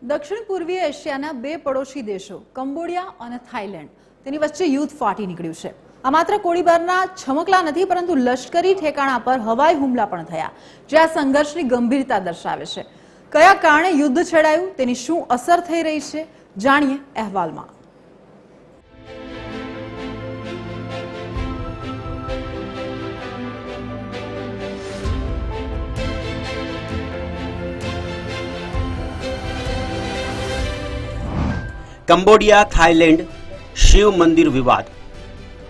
દક્ષિણ પૂર્વીય એશિયાના બે પડોશી દેશો કંબોડિયા અને થાઈલેન્ડ તેની વચ્ચે યુદ્ધ ફાટી નીકળ્યું છે। આ માત્ર ગોળીબારના છમકલા નથી, પરંતુ લશ્કરી ઠેકાણા પર હવાઈ હુમલા પણ થયા, જે આ સંઘર્ષની ગંભીરતા દર્શાવે છે। કયા કારણે યુદ્ધ છેડાયું, તેની શું અસર થઈ રહી છે, જાણીએ અહેવાલમાં। કંબોડિયા થાઈલેન્ડ શિવ મંદિર વિવાદ।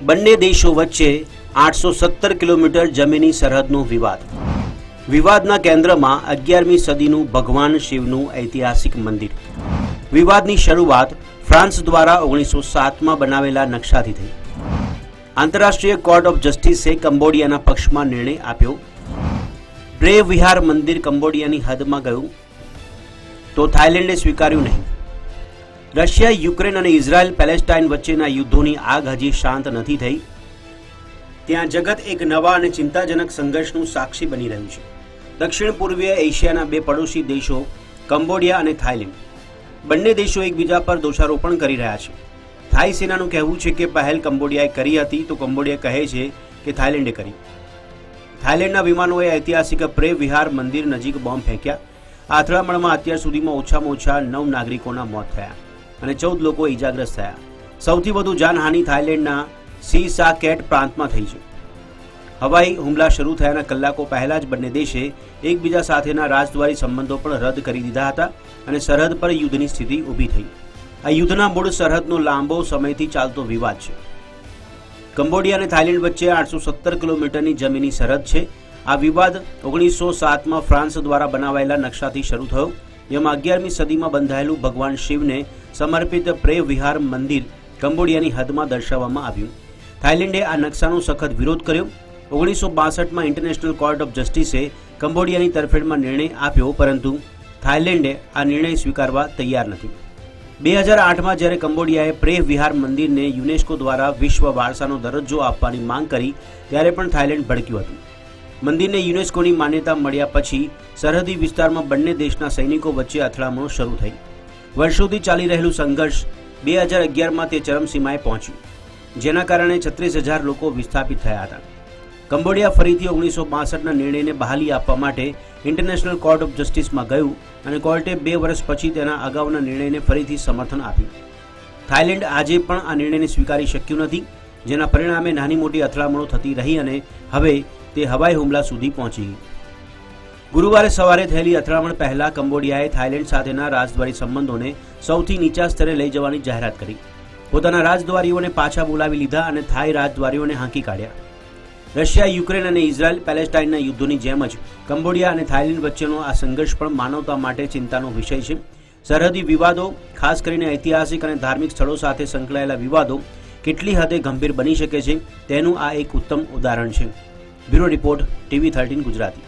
બંને દેશો વચ્ચે 817 કિલોમીટર જમીની સરહદનો વિવાદ। વિવાદના કેન્દ્રમાં 11મી સદીનું ભગવાન શિવનું ઐતિહાસિક મંદિર। વિવાદની શરૂઆત ફ્રાન્સ દ્વારા 1907માં બનાવેલા નકશાથી થઈ। આંતરરાષ્ટ્રીય કોર્ટ ઓફ જસ્ટિસે કંબોડિયાના પક્ષમાં નિર્ણય આપ્યો। પ્રે વિહાર મંદિર કંબોડિયાની હદમાં ગયું તો થાઈલેન્ડે સ્વીકાર્યું નહીં। રશિયા, યુક્રેન અને ઇઝરાયલ પેલેસ્ટાઇન વચ્ચેના યુદ્ધોની આગ હજી શાંત નથી થઈ। ત્યાં જગત એક નવા અને ચિંતાજનક સંઘર્ષનું સાક્ષી બની રહ્યું છે। દક્ષિણ પૂર્વીય એશિયાના બે પડોશી દેશો કંબોડિયા અને થાઈલેન્ડ, બંને દેશો એકબીજા પર દોષારોપણ કરી રહ્યા છે। થાઈ સેનાનું કહેવું છે કે પહેલ કંબોડિયાએ કરી હતી, તો કંબોડિયા કહે છે કે થાઈલેન્ડે કરી। થાઈલેન્ડના વિમાનોએ ઐતિહાસિક પ્રે વિહાર મંદિર નજીક બોમ્બ ફેંક્યા। આ અથડામણમાં અત્યાર સુધીમાં ઓછામાં ઓછા 9 નાગરિકોના મોત થયા અને 14 લોકો ઇજાગ્રસ્ત થયા। સૌથી વધુ જાનહાનિ થાઈલેન્ડના સી સા કેટ પ્રાંતમાં થઈ છે। હવાઈ હુમલા શરૂ થયાના કલાકો પહેલા જ બંને દેશે એકબીજા સાથેના રાજદ્વારી સંબંધો પણ રદ કરી દીધા હતા અને સરહદ પર યુદ્ધની સ્થિતિ ઊભી થઈ। આ યુદ્ધના મૂળ સરહદનો લાંબો સમયથી ચાલતો વિવાદ છે। કંબોડિયા અને થાઈલેન્ડ વચ્ચે 817 કિલોમીટરની જમીની સરહદ છે। આ વિવાદ 1907માં ફ્રાન્સ દ્વારા બનાવાયેલા નકશાથી શરૂ થયો, જેમાં 11મી સદીમાં બંધાયેલું ભગવાન શિવને સમર્પિત પ્રે વિહાર મંદિર કંબોડિયાની હદમાં દર્શાવવામાં આવ્યું। થાઈલેન્ડે આ નકશાનો સખત વિરોધ કર્યો। 1962માં ઇન્ટરનેશનલ કોર્ટ ઓફ જસ્ટિસે કંબોડિયાની તરફેણમાં નિર્ણય આપ્યો, પરંતુ થાઈલેન્ડે આ નિર્ણય સ્વીકારવા તૈયાર નથી। 2008માં જ્યારે કંબોડિયાએ પ્રે વિહાર મંદિરને યુનેસ્કો દ્વારા વિશ્વ વારસાનો દરજ્જો આપવાની માંગ કરી, ત્યારે પણ થાઈલેન્ડ ભડક્યું હતું। મંદિરને યુનેસ્કોની માન્યતા મળ્યા પછી સરહદી વિસ્તારમાં બંને દેશના સૈનિકો વચ્ચે અથડામણો શરૂ થઈ। વર્ષોથી ચાલી રહેલું સંઘર્ષ 2011માં તે ચરમસીમાએ પહોંચ્યું, જેના કારણે 36,000 લોકો વિસ્થાપિત થયા હતા। કંબોડિયા ફરીથી 1962ના નિર્ણયને બહાલી આપવા માટે ઇન્ટરનેશનલ કોર્ટ ઓફ જસ્ટિસમાં ગયું અને કોર્ટે 2 વર્ષ પછી તેના અગાઉના નિર્ણયને ફરીથી સમર્થન આપ્યું। થાઈલેન્ડ આજે પણ આ નિર્ણયને સ્વીકારી શક્યું નથી, જેના પરિણામે નાની મોટી અથડામણો થતી રહી અને હવે તે હવાઈ હુમલા સુધી પહોંચી ગઈ। ગુરુવારે સવારે થયેલી અથડામણ પહેલા કંબોડિયાએ થાઈલેન્ડ સાથેના રાજદ્વારી સંબંધોને સૌથી નીચા સ્તરે લઈ જવાની જાહેરાત કરી। પોતાના રાજદ્વારીઓને પાછા બોલાવી લીધા અને થાઈ રાજદ્વારીઓને હાંકી કાઢ્યા। રશિયા, યુક્રેન અને ઇઝરાયલ પેલેસ્ટાઇનના યુદ્ધોની જેમ જ કંબોડિયા અને થાઈલેન્ડ વચ્ચેનો આ સંઘર્ષ પણ માનવતા માટે ચિંતાનો વિષય છે। સરહદી વિવાદો, ખાસ કરીને ઐતિહાસિક અને ધાર્મિક સ્થળો સાથે સંકળાયેલા વિવાદો કેટલી હદે ગંભીર બની શકે છે, તેનું આ એક ઉત્તમ ઉદાહરણ છે। Bureau report, TV13 Gujarati.